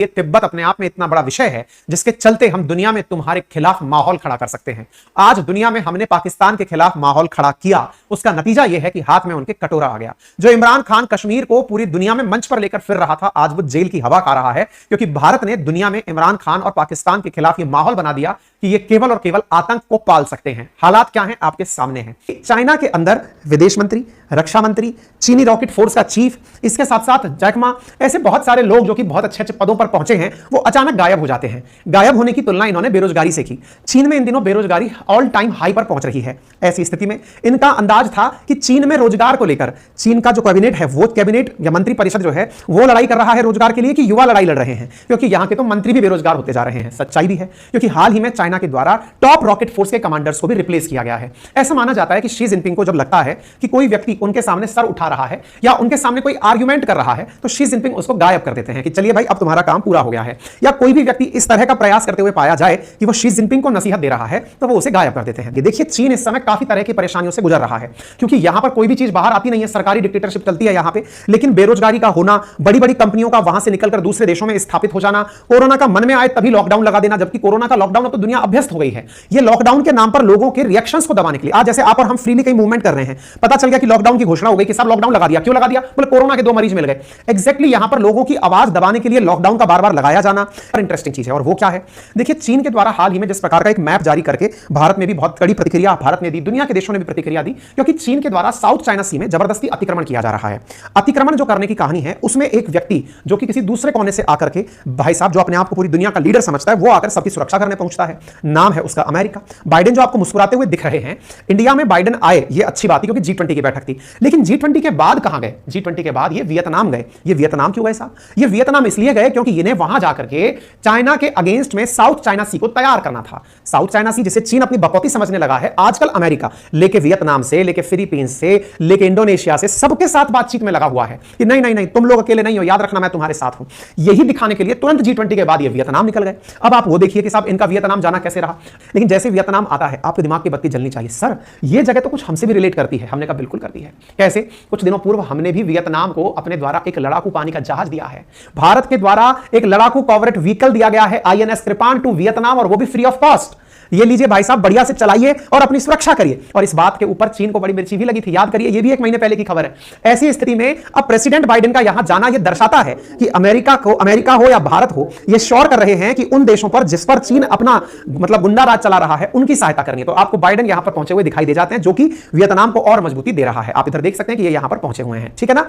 ये तिब्बत अपने आप में इतना बड़ा विषय है जिसके चलते हम दुनिया में तुम्हारे खिलाफ माहौल खड़ा कर सकते हैं। आज दुनिया में हमने पाकिस्तान के खिलाफ माहौल खड़ा किया, उसका नतीजा यह है कि हाथ में उनके कटोरा आ गया। जो इमरान खान कश्मीर को पूरी दुनिया में मंच पर लेकर फिर रहा था, आज वो जेल की हवा खा रहा है, क्योंकि भारत ने दुनिया में इमरान खान और पाकिस्तान के खिलाफ यह माहौल बना दिया कि ये केवल और केवल आतंक को पाल सकते हैं। हालात क्या हैं आपके सामने हैं। चाइना के अंदर विदेश मंत्री, रक्षा मंत्री, चीनी रॉकेट फोर्स का चीफ, इसके साथ साथ जैकमा, ऐसे बहुत सारे लोग जो कि बहुत अच्छे अच्छे पदों पर पहुंचे हैं, वो अचानक गायब हो जाते हैं। गायब होने की तुलना इन्होंने बेरोजगारी से की। चीन में इन दिनों बेरोजगारी ऑल टाइम हाई पर पहुंच रही है। ऐसी स्थिति में इनका अंदाज था कि चीन में रोजगार को लेकर चीन का जो कैबिनेट है, वो कैबिनेट या मंत्री परिषद जो है, वो लड़ाई कर रहा है रोजगार के लिए कि युवा लड़ाई लड़ रहे हैं, क्योंकि यहां के तो मंत्री भी बेरोजगार होते जा रहे हैं। सच्चाई भी है, क्योंकि हाल ही में चाइना के द्वारा टॉप रॉकेट फोर्स के कमांडर्स को भी रिप्लेस किया गया है। ऐसा माना जाता है कि शी जिनपिंग को जब लगता है कि कोई व्यक्ति उनके सामने सर उठा रहा है या उनके सामने कोई आर्गुमेंट कर रहा है, तो शी जिनपिंग उसको गायब कर देते हैं कि चलिए भाई अब तुम्हारा काम पूरा हो गया है। या कोई भी व्यक्ति इस तरह का प्रयास करते हुए पाया जाए कि वो शी जिनपिंग को नसीहत दे रहा है, तो वो उसे गायब कर देते हैं। ये देखिए, चीन इस समय काफी तरह की परेशानियों से गुजर रहा है, क्योंकि यहां पर कोई भी चीज बाहर आती नहीं है, सरकारी डिक्टेटरशिप चलती है यहां पे। लेकिन बेरोजगारी का होना, बड़ी बड़ी कंपनियों का वहां से निकलकर दूसरे देशों में स्थापित हो जाना, कोरोना का मन में आए तभी लॉकडाउन लगा देना, जबकि कोरोना का लॉकडाउन अब तो दुनिया अभ्यस्त हो गई है। ये लॉकडाउन के नाम पर लोगों के रिएक्शंस को दबाने के लिए, आज जैसे आप और हम फ्रीली कहीं मूवमेंट कर रहे हैं, पता चल गया कि लॉकडाउन की घोषणा हो गई कि सब लॉकडाउन लगा दिया। क्यों लगा दिया? बोले कोरोना के 2 मरीज मिल गए। एग्जैक्टली यहां पर लोगों की आवाज दबाने के लिए लॉकडाउन का बार बार लगाया जाना इंटरेस्टिंग चीज है। और वो क्या है? देखिए, चीन के द्वारा हाल ही में जिस प्रकार का एक मैप जारी करके भारत में भी बहुत कड़ी प्रतिक्रिया भारत ने दी, दुनिया के देशों ने भी प्रतिक्रिया दी, क्योंकि चीन के द्वारा साउथ चाइना सी में जबरदस्ती अतिक्रमण किया जा रहा है। अतिक्रमण जो करने की कहानी है, उसमें एक व्यक्ति जो कि किसी दूसरे कोने से आकर के, भाई साहब जो अपने आप को पूरी दुनिया का लीडर समझता है, वो आकर सबकी सुरक्षा करने पहुंचता है। नाम है उसका अमेरिका। बाइडेन जो आपको मुस्कुराते हुए दिख रहे हैं, इंडिया में बाइडेन आए, ये अच्छी बात है, क्योंकि G20 की बैठक थी। लेकिन G20 के बाद कहां गए? G20 के बाद ये वियतनाम गए। ये वियतनाम क्यों गए साहब? ये वियतनाम इसलिए गए क्योंकि इन्हें वहां जाकर के चाइना के अगेंस्ट में साउथ चाइना सी को तैयार करना था। साउथ चाइना सी जिसे चीन अपनी बकौती समझने लगा है, आजकल अमेरिका लेके वियतनाम से, लेके फिलीपींस से, लेके इंडोनेशिया से, सबके साथ बातचीत में लगा हुआ है कि नहीं नहीं नहीं, तुम लोग अकेले नहीं हो, याद रखना मैं तुम्हारे साथ हूं। यही दिखाने के लिए तुरंत G20 के बाद ये वियतनाम निकल गए। अब आप वो देखिए कि साहब इनका वियतनाम जाना कैसे रहा। लेकिन जैसे वियतनाम आता है, आपके दिमाग की बत्ती जलनी चाहिए। सर, ये जगह तो कुछ हमसे भी रिलेट करती है। हमने कहा बिल्कुल करती है। कैसे? कुछ दिनों पूर्व हमने भी वियतनाम को अपने द्वारा एक लड़ाकू पानी का जहाज दिया है। भारत के द्वारा एक लड़ाकू कॉर्वेट व्हीकल दिया गया है, INS कृपाण टू वियतनाम, और वो भी फ्री ऑफ कॉस्ट। ये लीजिए भाई साहब, बढ़िया से चलाइए और अपनी सुरक्षा करिए। और इस बात के ऊपर चीन को बड़ी मिर्ची भी लगी थी, याद करिए, ये भी 1 महीने पहले की खबर है। ऐसी स्थिति में अब प्रेसिडेंट बाइडेन का यहां जाना, यह दर्शाता है कि अमेरिका हो या भारत हो, ये श्योर कर रहे हैं कि उन देशों पर जिस पर चीन अपना मतलब गुंडा राज चला रहा है, उनकी सहायता करनी है। तो आपको बाइडेन यहां पर पहुंचे हुए दिखाई दे जाते हैं, जो कि वियतनाम को और मजबूती दे रहा है। आप इधर देख सकते हैं कि ये यहां पर पहुंचे हुए हैं, ठीक है ना।